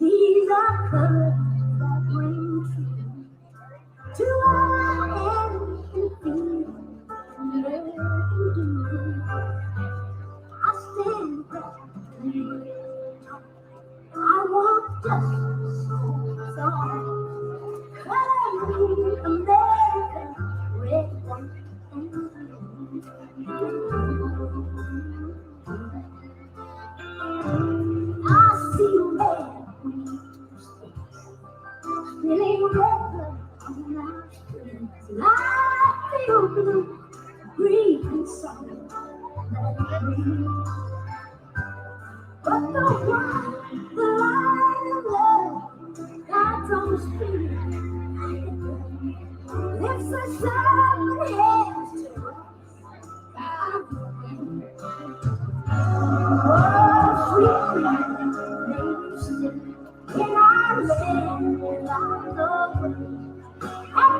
These are colors that bring truth to our end and feel. I stand there. I want justice, so color America, red, white, and blue. I see red spilling red blood on our streets. I feel blue, breathing something that breathes. But the one, the light of love, God's own spirit, lifts us up and hands to us. Oh, sweet freedom, in our land, in our love, and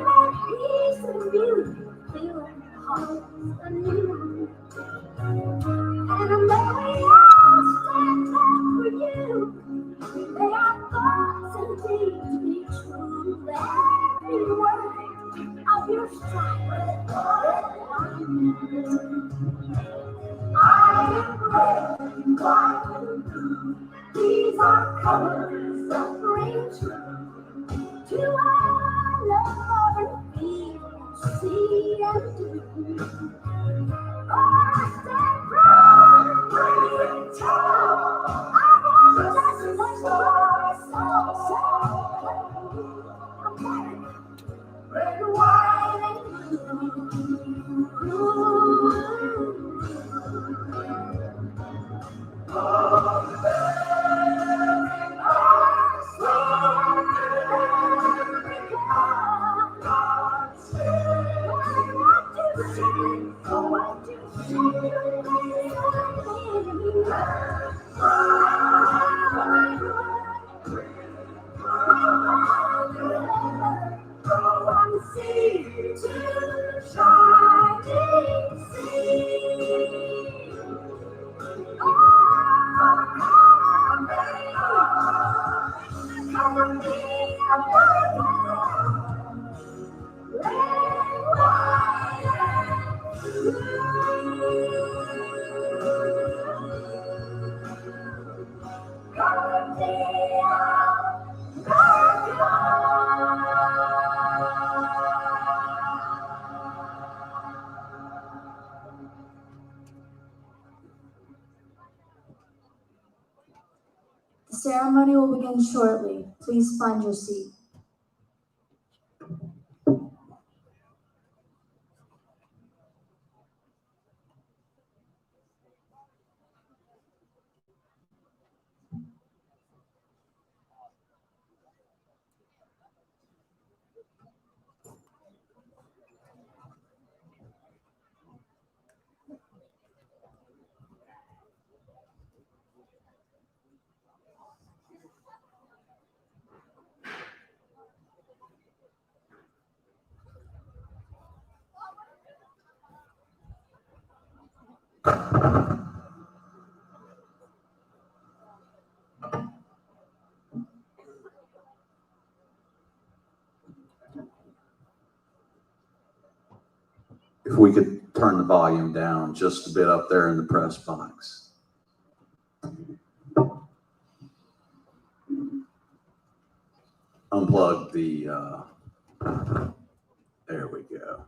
that peace and beauty fill our hearts anew. And may we all stand up for you. May our thoughts and deeds be true. Every word of your stripes. I am red, white, and blue. These are colors that bring truth to our love and feel, see and do. Oh, I stand proud, free and tall. I want justice for us all. America, red, white, and blue. From sea to shining sea. Come on, be a red, white, and blue. Come be The ceremony will begin shortly. Please find your seat. If we could turn the volume down just a bit up there in the press box. Unplug the, there we go.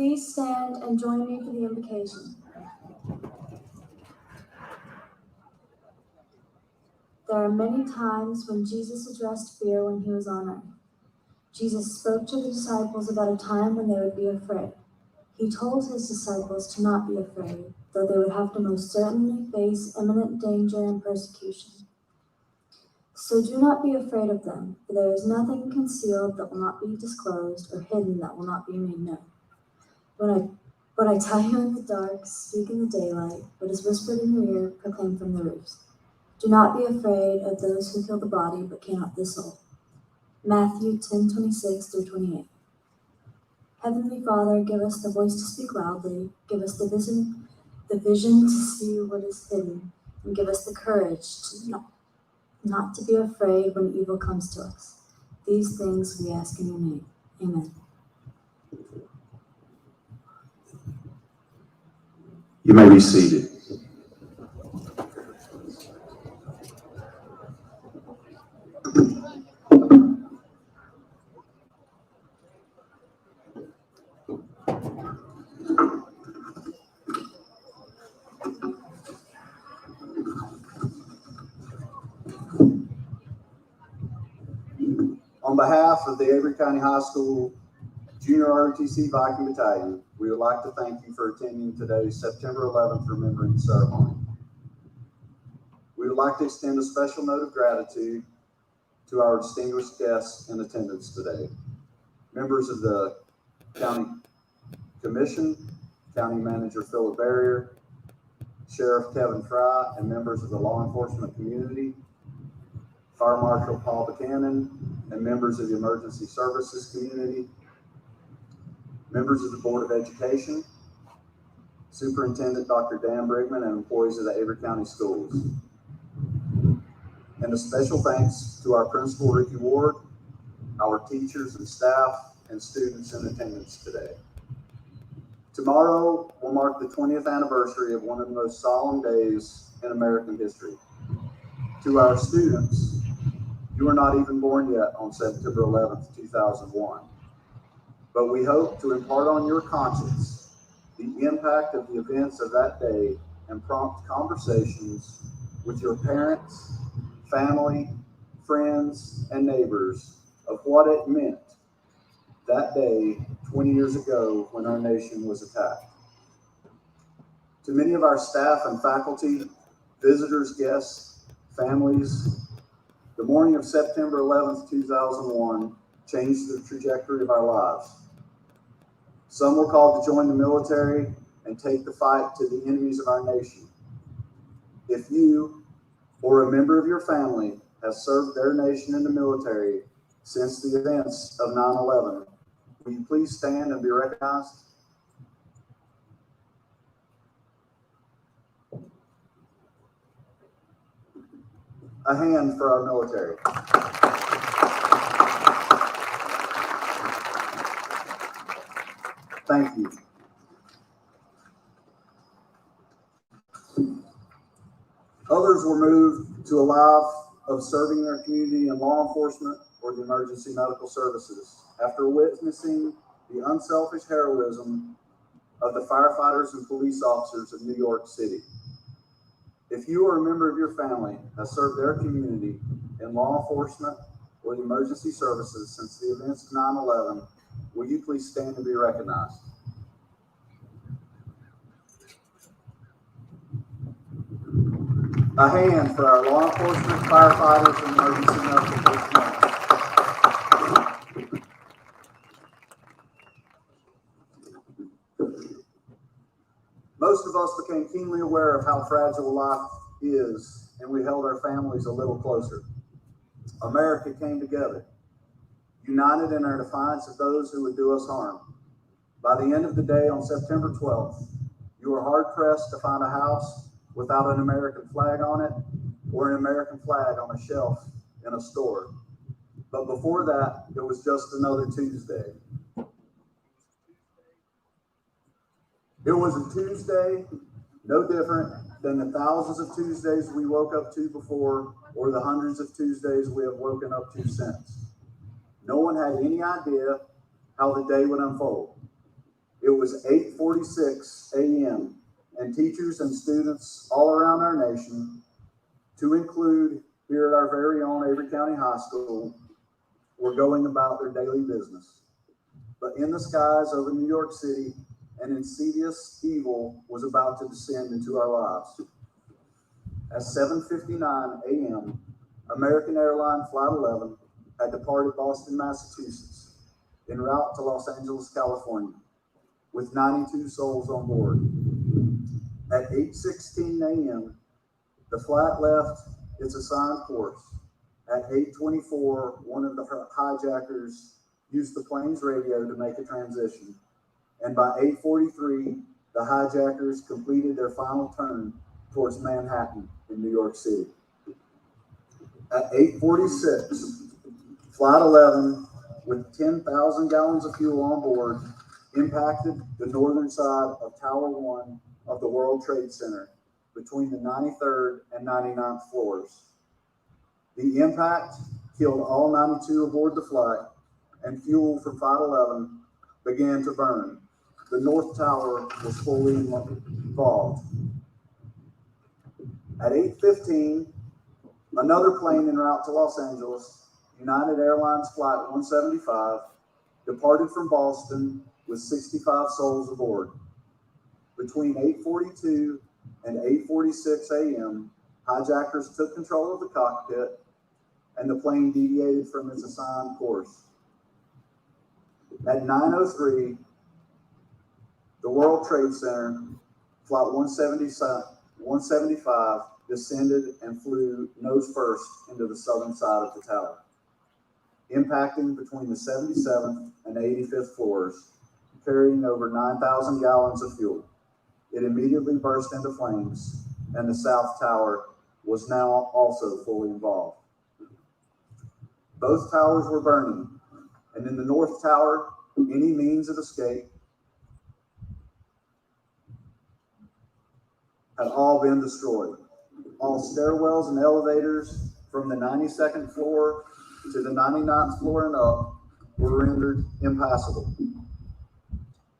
please stand and join me for the invocation. There are many times when Jesus addressed fear when he was on earth. Jesus spoke to the disciples about a time when they would be afraid. He told his disciples to not be afraid, though they would have to most certainly face imminent danger and persecution. So do not be afraid of them, for there is nothing concealed that will not be disclosed, or hidden that will not be made known. What I tell you in the dark, speak in the daylight. What is whispered in your ear, proclaim from the roofs. Do not be afraid of those who kill the body, but cannot the soul. Matthew 10:26-28. Heavenly Father, give us the voice to speak loudly, give us the vision to see what is hidden, and give us the courage to not to be afraid when evil comes to us. These things we ask in your name. Amen. You may be seated. On behalf of the Avery County High School Junior ROTC Viking Battalion, we would like to thank you for attending today's September 11th Remembrance Ceremony. We would like to extend a special note of gratitude to our distinguished guests in attendance today. Members of the County Commission, County Manager Philip Barrier, Sheriff Kevin Fry, and members of the law enforcement community, Fire Marshal Paul Buchanan, and members of the emergency services community, members of the Board of Education, Superintendent Dr. Dan Brigman, and employees of the Avery County Schools. And a special thanks to our Principal Ricky Ward, our teachers and staff, and students in attendance today. Tomorrow will mark the 20th anniversary of one of the most solemn days in American history. To our students, you were not even born yet on September 11th, 2001. But we hope to impart on your conscience the impact of the events of that day and prompt conversations with your parents, family, friends, and neighbors of what it meant that day 20 years ago when our nation was attacked. To many of our staff and faculty, visitors, guests, families, the morning of September 11th, 2001 changed the trajectory of our lives. Some were called to join the military and take the fight to the enemies of our nation. If you or a member of your family has served their nation in the military since the events of 9/11, will you please stand and be recognized? A hand for our military. Thank you. Others were moved to a life of serving their community in law enforcement or the emergency medical services after witnessing the unselfish heroism of the firefighters and police officers of New York City. If you or a member of your family has served their community in law enforcement or the emergency services since the events of 9/11, will you please stand and be recognized? A hand for our law enforcement, firefighters, and emergency medical personnel. Most of us became keenly aware of how fragile life is, and we held our families a little closer. America came together, united in our defiance of those who would do us harm. By the end of the day on September 12th, you were hard-pressed to find a house without an American flag on it or an American flag on a shelf in a store. But before that, it was just another Tuesday. It was a Tuesday, no different than the thousands of Tuesdays we woke up to before or the hundreds of Tuesdays we have woken up to since. No one had any idea how the day would unfold. It was 8:46 a.m., and teachers and students all around our nation, to include here at our very own Avery County High School, were going about their daily business. But in the skies over New York City, an insidious evil was about to descend into our lives. At 7:59 a.m., American Airlines Flight 11 had departed Boston, Massachusetts, en route to Los Angeles, California, with 92 souls on board. At 8:16 a.m., the flight left its assigned course. At 8:24, one of the hijackers used the plane's radio to make a transition. And by 8:43, the hijackers completed their final turn towards Manhattan in New York City. At 8:46, Flight 11, with 10,000 gallons of fuel on board, impacted the northern side of Tower 1 of the World Trade Center between the 93rd and 99th floors. The impact killed all 92 aboard the flight, and fuel from Flight 11 began to burn. The North Tower was fully involved. At 8:15, another plane en route to Los Angeles, United Airlines Flight 175, departed from Boston with 65 souls aboard. Between 8:42 and 8:46 a.m., hijackers took control of the cockpit, and the plane deviated from its assigned course. At 9:03, the World Trade Center, Flight 175, descended and flew nose first into the southern side of the tower, impacting between the 77th and 85th floors, carrying over 9,000 gallons of fuel. It immediately burst into flames, and the South Tower was now also fully involved. Both towers were burning, and in the North Tower, any means of escape had all been destroyed. All stairwells and elevators from the 92nd floor to the 99th floor and up were rendered impassable,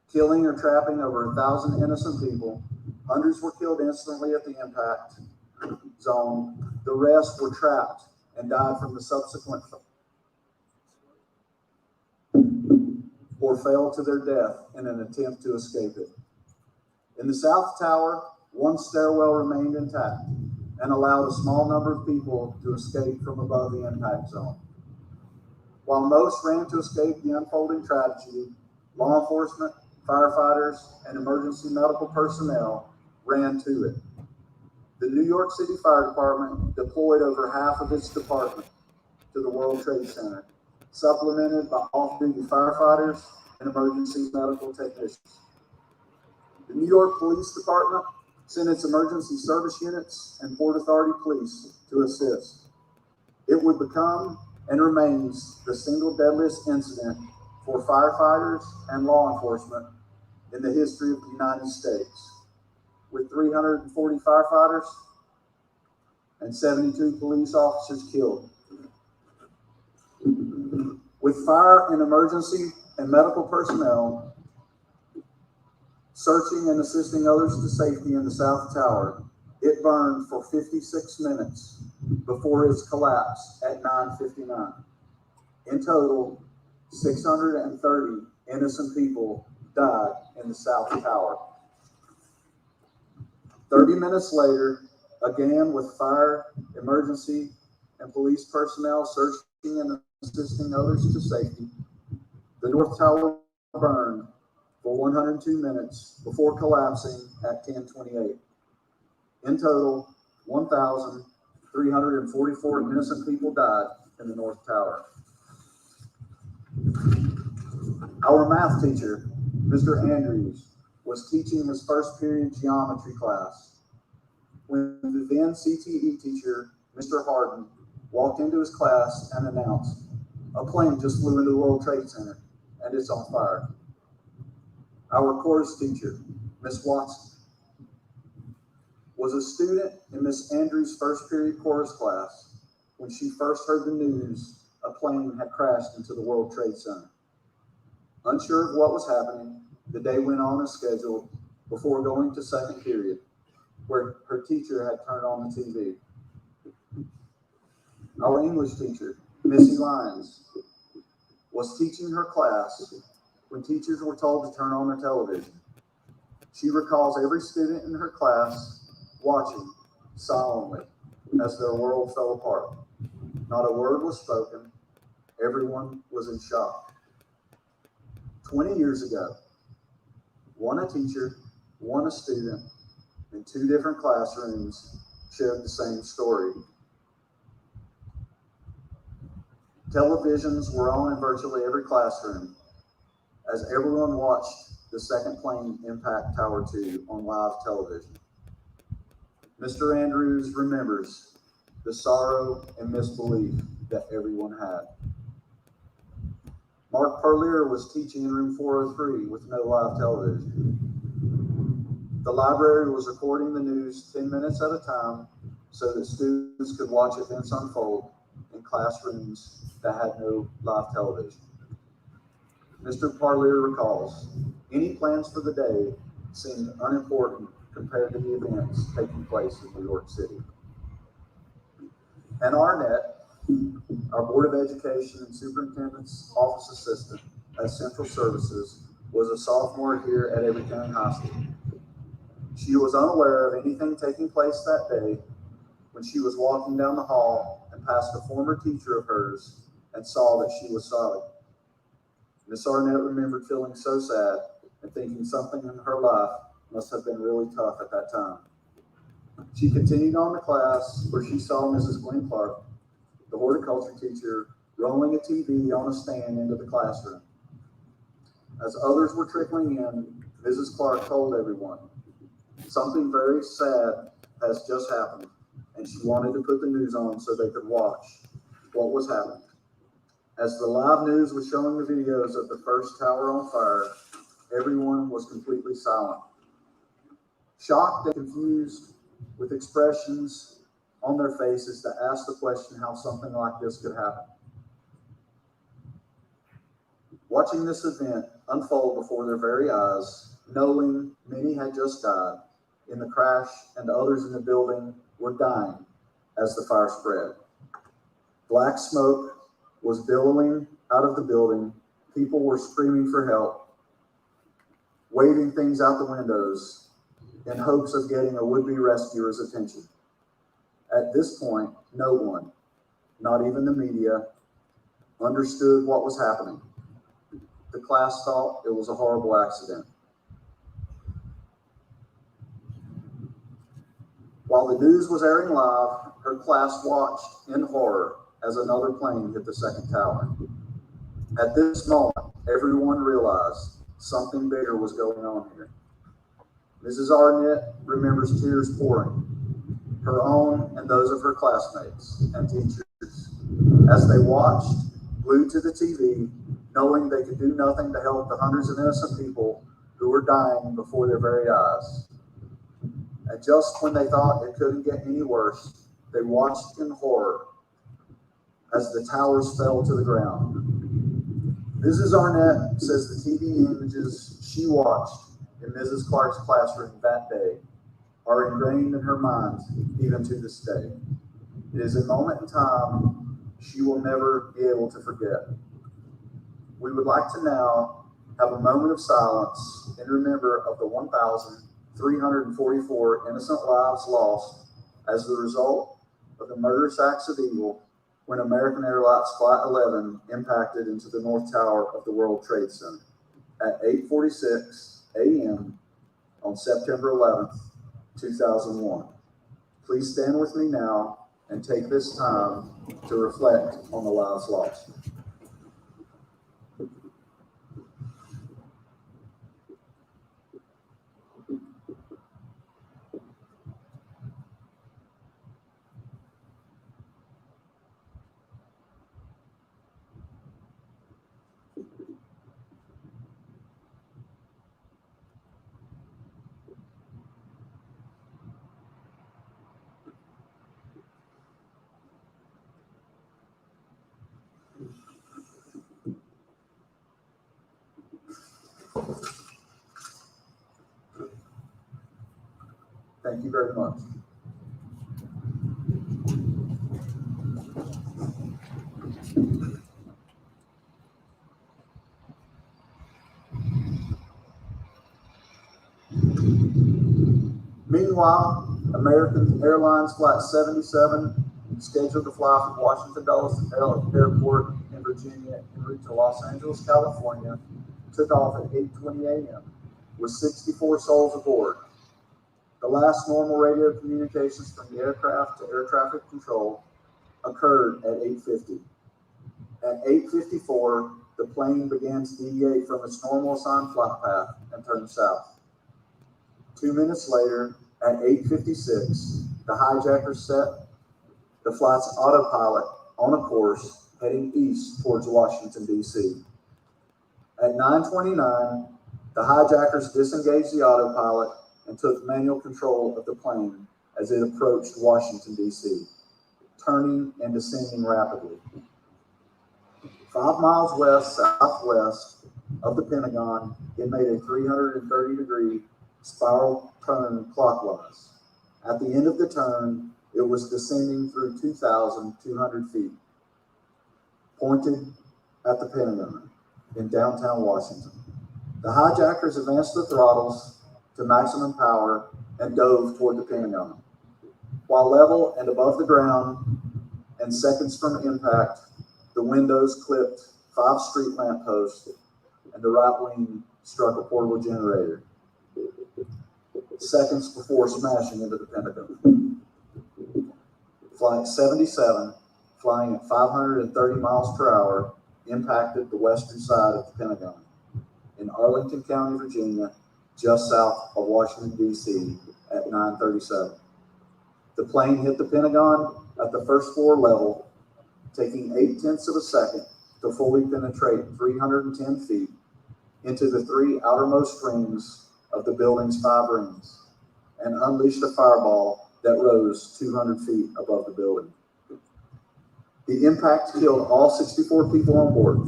killing or trapping over 1,000 innocent people. Hundreds were killed instantly at the impact zone. The rest were trapped and died from the subsequent or fell to their death in an attempt to escape it. In the South Tower, one stairwell remained intact and allowed a small number of people to escape from above the impact zone. While most ran to escape the unfolding tragedy, law enforcement, firefighters, and emergency medical personnel ran to it. The New York City Fire Department deployed over half of its department to the World Trade Center, supplemented by off-duty firefighters and emergency medical technicians. The New York Police Department sent its emergency service units and Port Authority police to assist. It would become and remains the single deadliest incident for firefighters and law enforcement in the history of the United States, with 340 firefighters and 72 police officers killed. With fire and emergency and medical personnel searching and assisting others to safety in the South Tower, it burned for 56 minutes before its collapse at 9:59. In total, 630 innocent people died in the South Tower. 30 minutes later, again with fire, emergency, and police personnel searching and assisting others to safety, the North Tower burned for 102 minutes before collapsing at 10:28. In total, 1,344 innocent people died in the North Tower. Our math teacher, Mr. Andrews, was teaching his first period geometry class when the then CTE teacher, Mr. Harden, walked into his class and announced, "A plane just flew into the World Trade Center and it's on fire." Our chorus teacher, Miss Watson, was a student in Miss Andrews' first period chorus class when she first heard the news a plane had crashed into the World Trade Center. Unsure of what was happening, The day went on as scheduled before going to second period, where her teacher had turned on the TV. Our English teacher, Missy Lyons, was teaching her class when teachers were told to turn on their television. She recalls every student in her class watching solemnly as their world fell apart. Not a word was spoken. Everyone was in shock. 20 years ago, one a teacher, one a student, in two different classrooms shared the same story. Televisions were on in virtually every classroom as everyone watched the second plane impact Tower 2 on live television. Mr. Andrews remembers the sorrow and misbelief that everyone had. Mark Parlier was teaching in room 403 with no live television. The library was recording the news 10 minutes at a time so that students could watch events unfold in classrooms that had no live television. Mr. Parlier recalls, any plans for the day seemed unimportant compared to the events taking place in New York City. And Arnett, our Board of Education and Superintendent's Office Assistant at Central Services, was a sophomore here at Avery County High School. She was unaware of anything taking place that day when she was walking down the hall and passed a former teacher of hers and saw that she was sobbing. Miss Arnett remembered feeling so sad and thinking something in her life must have been really tough at that time. She continued on to class where she saw Mrs. Glenn Clark, the horticulture teacher, rolling a TV on a stand into the classroom. As others were trickling in, Mrs. Clark told everyone, something very sad has just happened, and she wanted to put the news on so they could watch what was happening. As the live news was showing the videos of the first tower on fire, everyone was completely silent. Shocked and confused, with expressions on their faces that asked the question how something like this could happen. Watching this event unfold before their very eyes, knowing many had just died in the crash and others in the building were dying as the fire spread. Black smoke was billowing out of the building. People were screaming for help, waving things out the windows in hopes of getting a would-be rescuer's attention. At this point, no one, not even the media, understood what was happening. The class thought it was a horrible accident. While the news was airing live, her class watched in horror as another plane hit the second tower. At this moment, everyone realized something bigger was going on here. Mrs. Arnett remembers tears pouring, her own and those of her classmates and teachers, as they watched, glued to the TV, knowing they could do nothing to help the hundreds of innocent people who were dying before their very eyes. And just when they thought it couldn't get any worse, they watched in horror as the towers fell to the ground. Mrs. Arnett says the TV images she watched in Mrs. Clark's classroom that day are ingrained in her mind even to this day. It is a moment in time she will never be able to forget. We would like to now have a moment of silence in remember of the 1,344 innocent lives lost as the result of the murderous acts of evil when American Airlines Flight 11 impacted into the North Tower of the World Trade Center at 8:46 a.m. on September 11th, 2001. Please stand with me now and take this time to reflect on the lives lost. Thank you very much. Meanwhile, American Airlines Flight 77, scheduled to fly from Washington Dulles Airport in Virginia en route to Los Angeles, California, took off at 8:20 a.m. with 64 souls aboard. The last normal radio communications from the aircraft to air traffic control occurred at 8:50. At 8:54, the plane began to deviate from its normal assigned flight path and turned south. 2 minutes later, at 8:56, the hijackers set the flight's autopilot on a course heading east towards Washington, D.C. At 9:29, the hijackers disengaged the autopilot and took manual control of the plane as it approached Washington, D.C., turning and descending rapidly. 5 miles west-southwest of the Pentagon, it made a 330-degree spiral turn clockwise. At the end of the turn, it was descending through 2,200 feet, pointed at the Pentagon in downtown Washington. The hijackers advanced the throttles to maximum power and dove toward the Pentagon. While level and above the ground and seconds from impact, the windows clipped 5 street lampposts and the right wing struck a portable generator, seconds before smashing into the Pentagon. Flight 77, flying at 530 miles per hour, impacted the western side of the Pentagon in Arlington County, Virginia, just south of Washington, D.C. at 9:37. The plane hit the Pentagon at the first floor level, taking 0.8 of a second to fully penetrate 310 feet into the 3 outermost rings of the building's 5 rings and unleashed a fireball that rose 200 feet above the building. The impact killed all 64 people on board,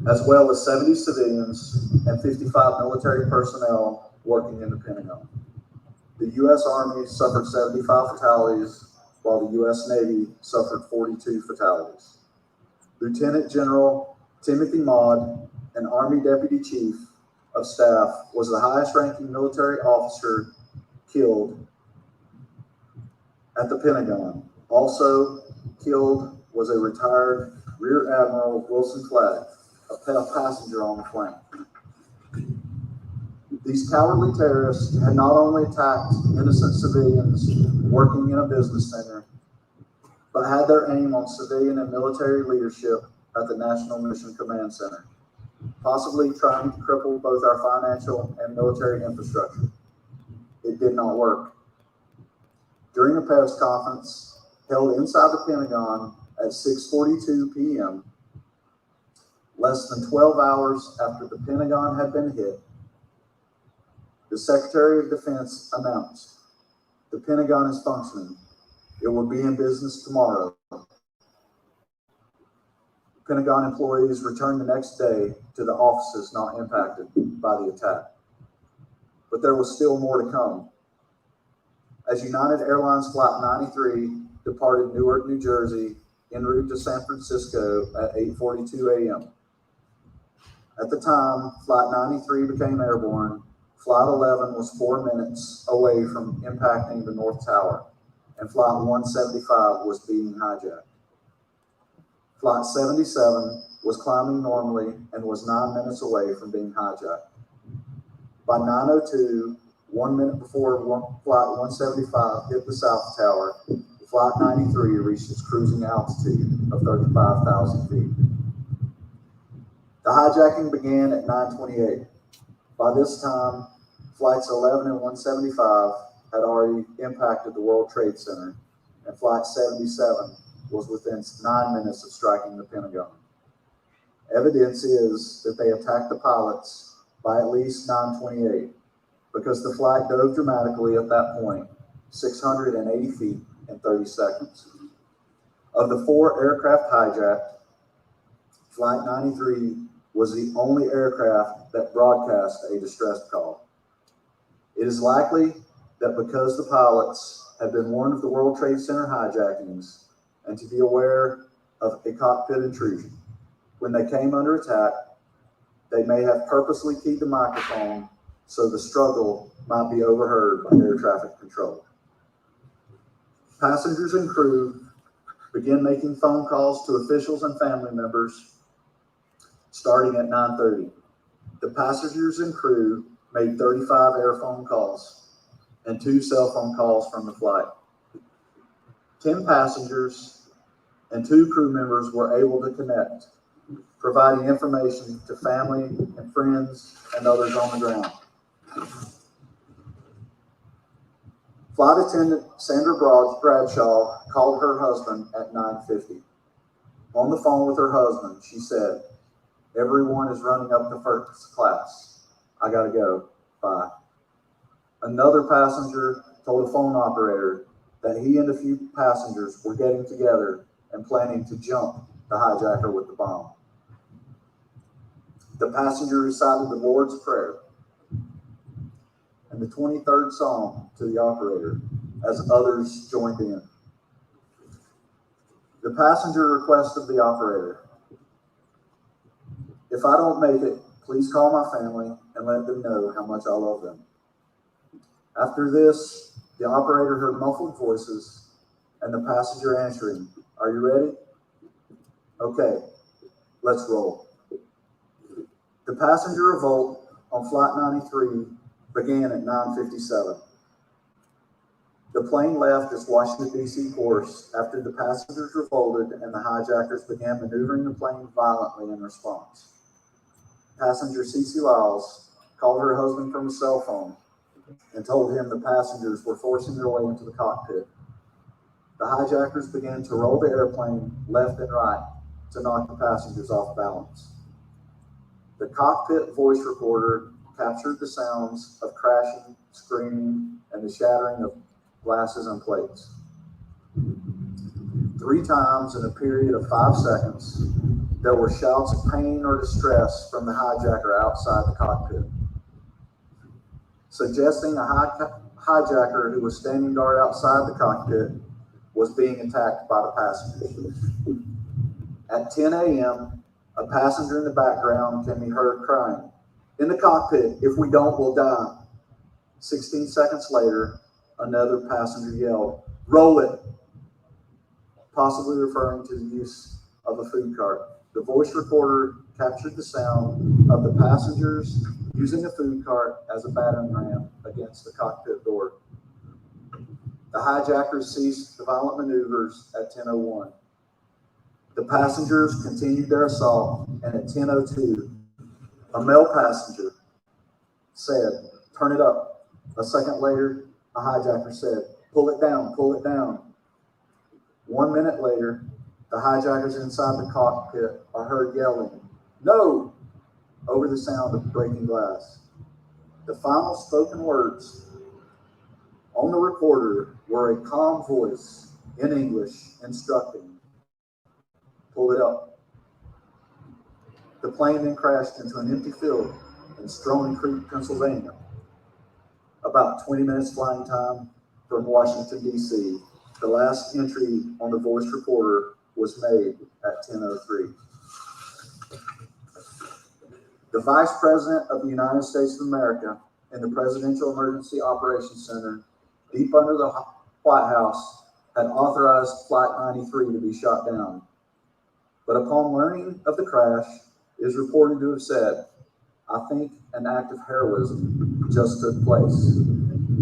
as well as 70 civilians and 55 military personnel working in the Pentagon. The U.S. Army suffered 75 fatalities, while the U.S. Navy suffered 42 fatalities. Lieutenant General Timothy Maude, an Army Deputy Chief of Staff, was the highest-ranking military officer killed at the Pentagon. Also killed was a retired Rear Admiral Wilson Flagg, a passenger on the plane. These cowardly terrorists had not only attacked innocent civilians working in a business center, but had their aim on civilian and military leadership at the National Mission Command Center, possibly trying to cripple both our financial and military infrastructure. It did not work. During a press conference held inside the Pentagon at 6:42 p.m., less than 12 hours after the Pentagon had been hit, the Secretary of Defense announced, "The Pentagon is functioning. It will be in business tomorrow." Pentagon employees returned the next day to the offices not impacted by the attack. But there was still more to come. As United Airlines Flight 93 departed Newark, New Jersey, en route to San Francisco at 8:42 a.m. At the time Flight 93 became airborne, Flight 11 was 4 minutes away from impacting the North Tower, and Flight 175 was being hijacked. Flight 77 was climbing normally and was 9 minutes away from being hijacked. By 9:02, 1 minute before Flight 175 hit the South Tower, Flight 93 reached its cruising altitude of 35,000 feet. The hijacking began at 9:28. By this time, Flights 11 and 175 had already impacted the World Trade Center, and Flight 77 was within 9 minutes of striking the Pentagon. Evidence is that they attacked the pilots by at least 9:28, because the flight dove dramatically at that point, 680 feet in 30 seconds. Of the 4 aircraft hijacked, Flight 93 was the only aircraft that broadcast a distress call. It is likely that because the pilots had been warned of the World Trade Center hijackings and to be aware of a cockpit intrusion, when they came under attack, they may have purposely keyed the microphone so the struggle might be overheard by air traffic control. Passengers and crew began making phone calls to officials and family members starting at 9:30. The passengers and crew made 35 air phone calls and 2 cell phone calls from the flight. 10 passengers and 2 crew members were able to connect, providing information to family and friends and others on the ground. Flight attendant Sandra Bradshaw called her husband at 9:50. On the phone with her husband, she said, "Everyone is running up to first class. I gotta go. Bye." Another passenger told a phone operator that he and a few passengers were getting together and planning to jump the hijacker with the bomb. The passenger recited the Lord's Prayer and the 23rd Psalm to the operator as others joined in. The passenger requested the operator, "If I don't make it, please call my family and let them know how much I love them." After this, the operator heard muffled voices and the passenger answering, "Are you ready? Okay, let's roll." The passenger revolt on Flight 93 began at 9:57. The plane left its Washington, D.C. course after the passengers revolted and the hijackers began maneuvering the plane violently in response. Passenger Cece Lyles called her husband from a cell phone and told him the passengers were forcing their way into the cockpit. The hijackers began to roll the airplane left and right to knock the passengers off balance. The cockpit voice recorder captured the sounds of crashing, screaming, and the shattering of glasses and plates. 3 times in a period of 5 seconds, there were shouts of pain or distress from the hijacker outside the cockpit, suggesting a hijacker who was standing guard outside the cockpit was being attacked by the passengers. At 10 a.m., a passenger in the background can be heard crying, "In the cockpit, if we don't, we'll die." 16 seconds later, another passenger yelled, "Roll it," possibly referring to the use of a food cart. The voice recorder captured the sound of the passengers using a food cart as a battering ram against the cockpit door. The hijackers ceased the violent maneuvers at 10:01. The passengers continued their assault, and at 10:02, a male passenger said, "Turn it up." A second later, a hijacker said, "Pull it down, pull it down." 1 minute later, the hijackers inside the cockpit are heard yelling, "No!" over the sound of breaking glass. The final spoken words on the recorder were a calm voice in English instructing, "Pull it up." The plane then crashed into an empty field in Strowman Creek, Pennsylvania. About 20 minutes flying time from Washington, D.C. The last entry on the voice recorder was made at 10:03. The Vice President of the United States of America in the Presidential Emergency Operations Center, deep under the White House, had authorized Flight 93 to be shot down. But upon learning of the crash, it is reported to have said, "I think an act of heroism just took place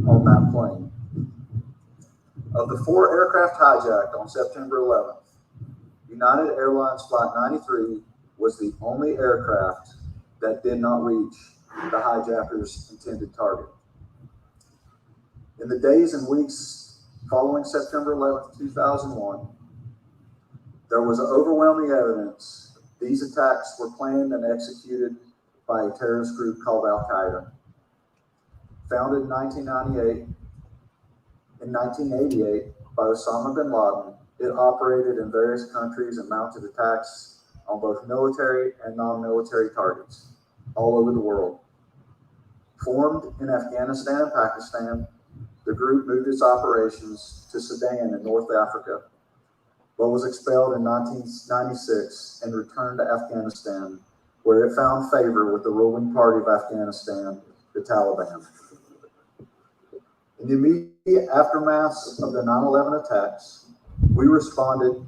on that plane." Of the 4 aircraft hijacked on September 11th, United Airlines Flight 93 was the only aircraft that did not reach the hijackers' intended target. In the days and weeks following September 11th, 2001, there was overwhelming evidence these attacks were planned and executed by a terrorist group called Al-Qaeda. Founded in 1988 by Osama bin Laden, it operated in various countries and mounted attacks on both military and non-military targets all over the world. Formed in Afghanistan and Pakistan, the group moved its operations to Sudan in North Africa, but was expelled in 1996 and returned to Afghanistan, where it found favor with the ruling party of Afghanistan, the Taliban. In the immediate aftermath of the 9/11 attacks, we responded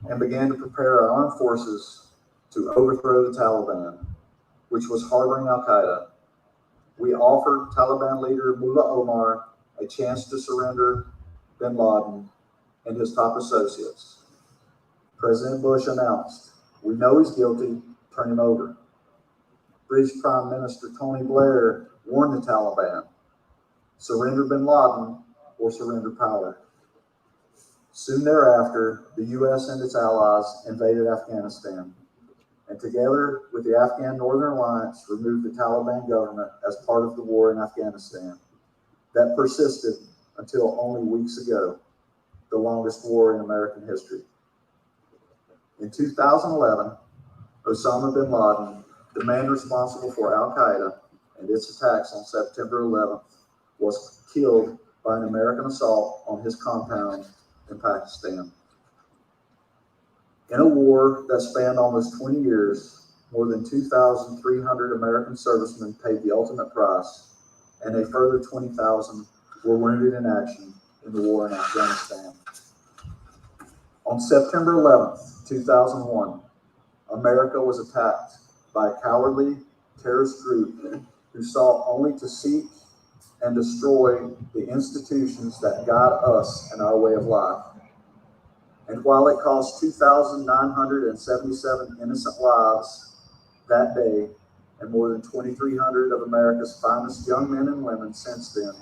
and began to prepare our armed forces to overthrow the Taliban, which was harboring Al-Qaeda. We offered Taliban leader Mullah Omar a chance to surrender bin Laden and his top associates. President Bush announced, "We know he's guilty, turn him over." British Prime Minister Tony Blair warned the Taliban, "Surrender bin Laden or surrender power." Soon thereafter, the U.S. and its allies invaded Afghanistan, and together with the Afghan Northern Alliance, removed the Taliban government as part of the war in Afghanistan that persisted until only weeks ago, the longest war in American history. In 2011, Osama bin Laden, the man responsible for Al-Qaeda and its attacks on September 11th, was killed by an American assault on his compound in Pakistan. In a war that spanned almost 20 years, more than 2,300 American servicemen paid the ultimate price, and a further 20,000 were wounded in action in the war in Afghanistan. On September 11th, 2001, America was attacked by a cowardly terrorist group who sought only to seek and destroy the institutions that guide us in our way of life. And while it cost 2,977 innocent lives that day, and more than 2,300 of America's finest young men and women since then,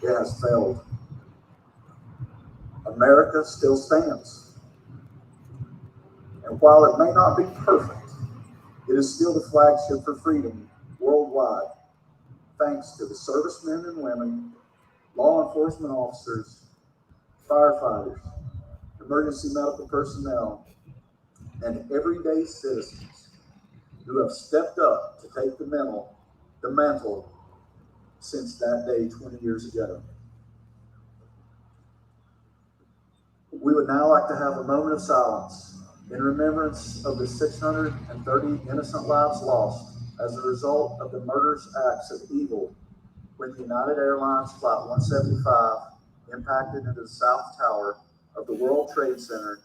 it has failed. America still stands. And while it may not be perfect, it is still the flagship for freedom worldwide, thanks to the servicemen and women, law enforcement officers, firefighters, emergency medical personnel, and everyday citizens who have stepped up to take the mantle since that day 20 years ago. We would now like to have a moment of silence in remembrance of the 630 innocent lives lost as a result of the murderous acts of evil when the United Airlines Flight 175 impacted into the South Tower of the World Trade Center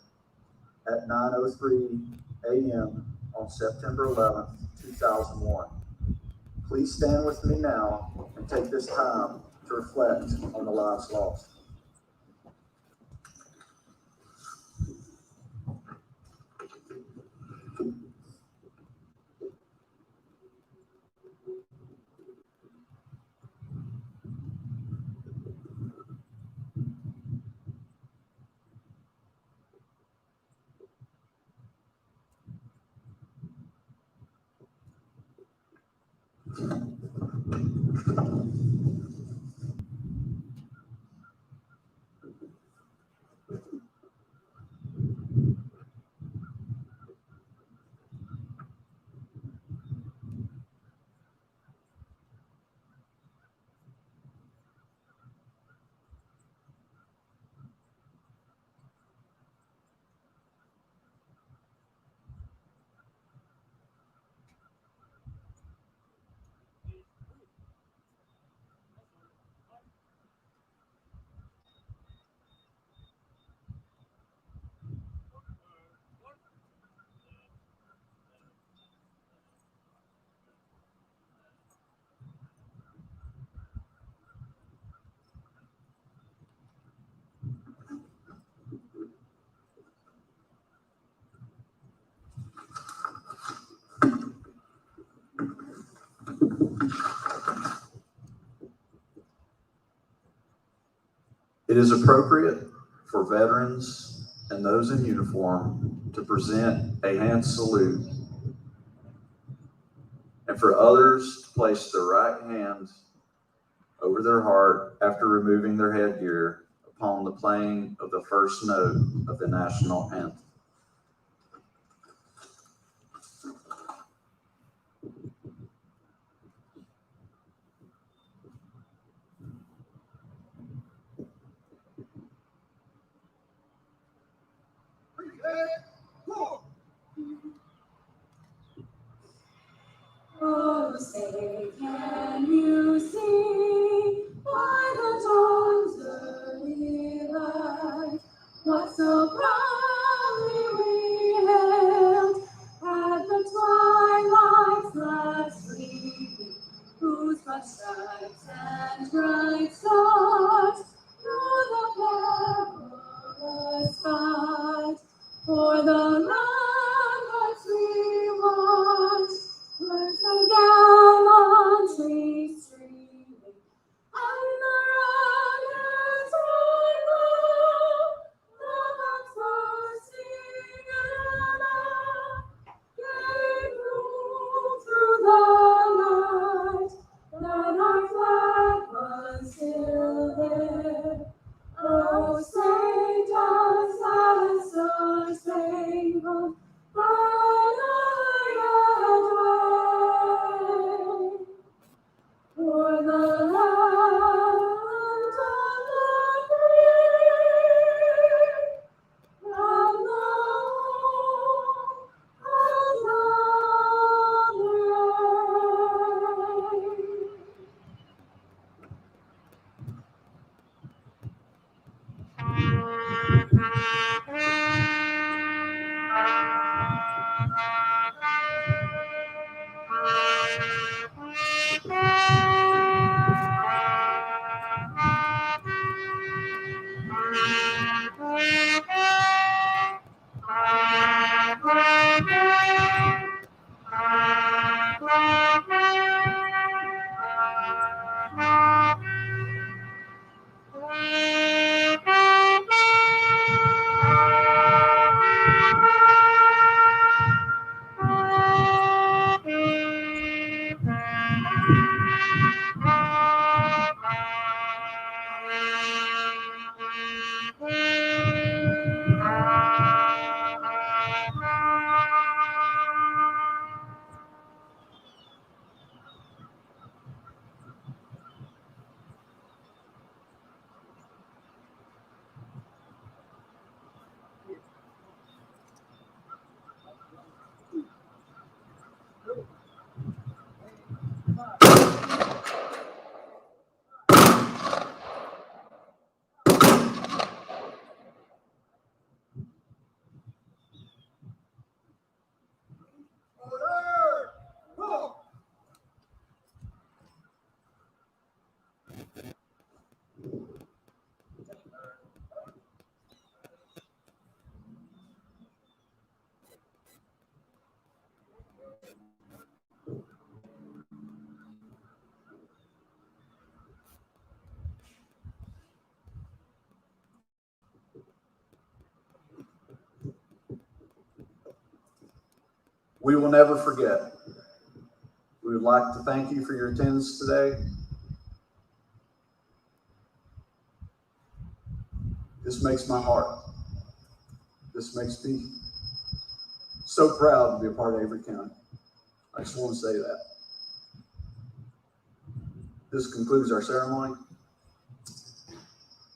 at 9:03 a.m. on September 11th, 2001. Please stand with me now and take this time to reflect on the lives lost. It is appropriate for veterans and those in uniform to present a hand salute, and for others to place their right hand over their heart after removing their headgear upon the playing of the first note of the national anthem. there. Oh, say does that star-spangled banner yet wave o'er the land of the free and the home of the brave? We will never forget. We would like to thank you for your attendance today. This makes my heart. This makes me so proud to be a part of Avery County. I just want to say that. This concludes our ceremony.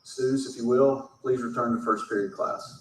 Students, if you will, please return to first period class.